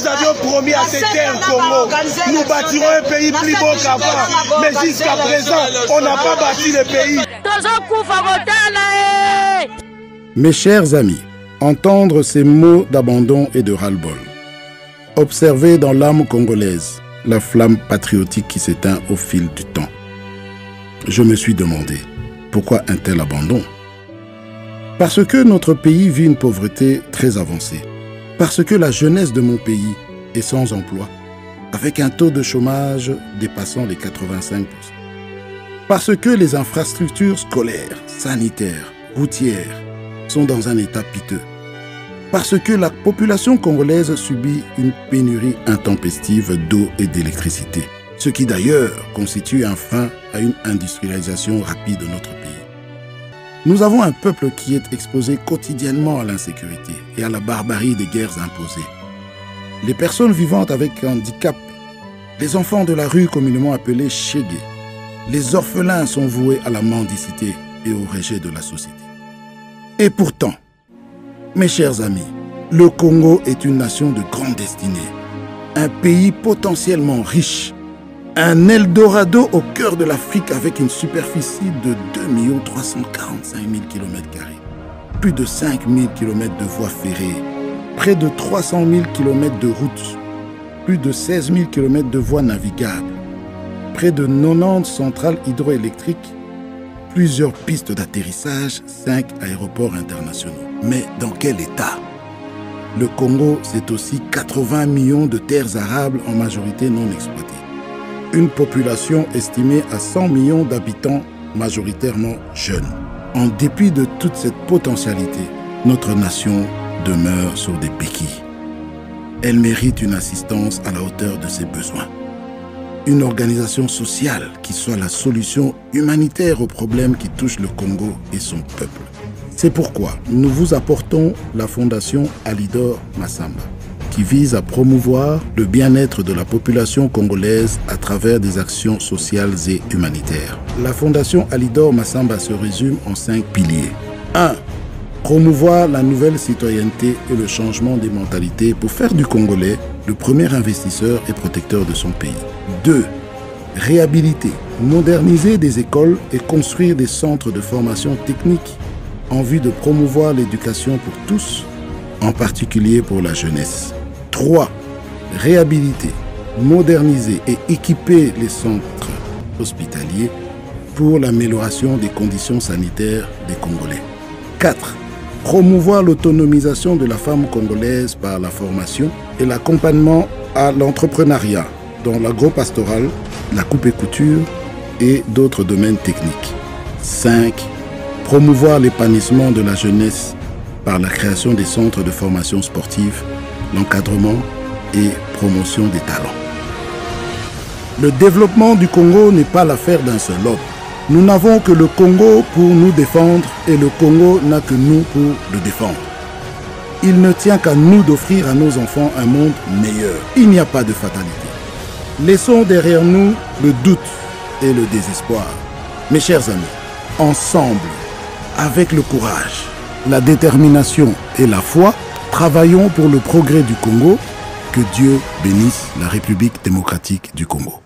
nous avions promis à ces terres Congo, nous bâtirons un pays plus beau qu'avant. Mais jusqu'à présent, on n'a pas bâti le pays. Mes chers amis, entendre ces mots d'abandon et de ras-le-bol, observer dans l'âme congolaise la flamme patriotique qui s'éteint au fil du temps, je me suis demandé, pourquoi un tel abandon? Parce que notre pays vit une pauvreté très avancée. Parce que la jeunesse de mon pays est sans emploi, avec un taux de chômage dépassant les 85%. Parce que les infrastructures scolaires, sanitaires, routières sont dans un état piteux. Parce que la population congolaise subit une pénurie intempestive d'eau et d'électricité, ce qui d'ailleurs constitue un frein à une industrialisation rapide de notre pays. Nous avons un peuple qui est exposé quotidiennement à l'insécurité et à la barbarie des guerres imposées. Les personnes vivant avec handicap, les enfants de la rue communément appelés chégués, les orphelins sont voués à la mendicité et au rejet de la société. Et pourtant, mes chers amis, le Congo est une nation de grande destinée, un pays potentiellement riche, un Eldorado au cœur de l'Afrique avec une superficie de 2 345 000 km², plus de 5 000 km de voies ferrées, près de 300 000 km de routes, plus de 16 000 km de voies navigables, près de 90 centrales hydroélectriques, plusieurs pistes d'atterrissage, 5 aéroports internationaux. Mais dans quel état? Le Congo, c'est aussi 80 millions de terres arables en majorité non exploitées. Une population estimée à 100 millions d'habitants, majoritairement jeunes. En dépit de toute cette potentialité, notre nation demeure sur des béquilles. Elle mérite une assistance à la hauteur de ses besoins. Une organisation sociale qui soit la solution humanitaire aux problèmes qui touchent le Congo et son peuple. C'est pourquoi nous vous apportons la Fondation Alidor Massamba, qui vise à promouvoir le bien-être de la population congolaise à travers des actions sociales et humanitaires. La Fondation Alidor Massamba se résume en 5 piliers. 1. Promouvoir la nouvelle citoyenneté et le changement des mentalités pour faire du Congolais le premier investisseur et protecteur de son pays. 2. Réhabiliter, moderniser des écoles et construire des centres de formation technique en vue de promouvoir l'éducation pour tous, en particulier pour la jeunesse. 3. Réhabiliter, moderniser et équiper les centres hospitaliers pour l'amélioration des conditions sanitaires des Congolais. 4. Promouvoir l'autonomisation de la femme congolaise par la formation et l'accompagnement à l'entrepreneuriat dans l'agro-pastoral, la coupe et couture et d'autres domaines techniques. 5. Promouvoir l'épanouissement de la jeunesse par la création des centres de formation sportive, l'encadrement et promotion des talents. Le développement du Congo n'est pas l'affaire d'un seul homme. Nous n'avons que le Congo pour nous défendre et le Congo n'a que nous pour le défendre. Il ne tient qu'à nous d'offrir à nos enfants un monde meilleur. Il n'y a pas de fatalité. Laissons derrière nous le doute et le désespoir. Mes chers amis, ensemble, avec le courage, la détermination et la foi, travaillons pour le progrès du Congo. Que Dieu bénisse la République démocratique du Congo.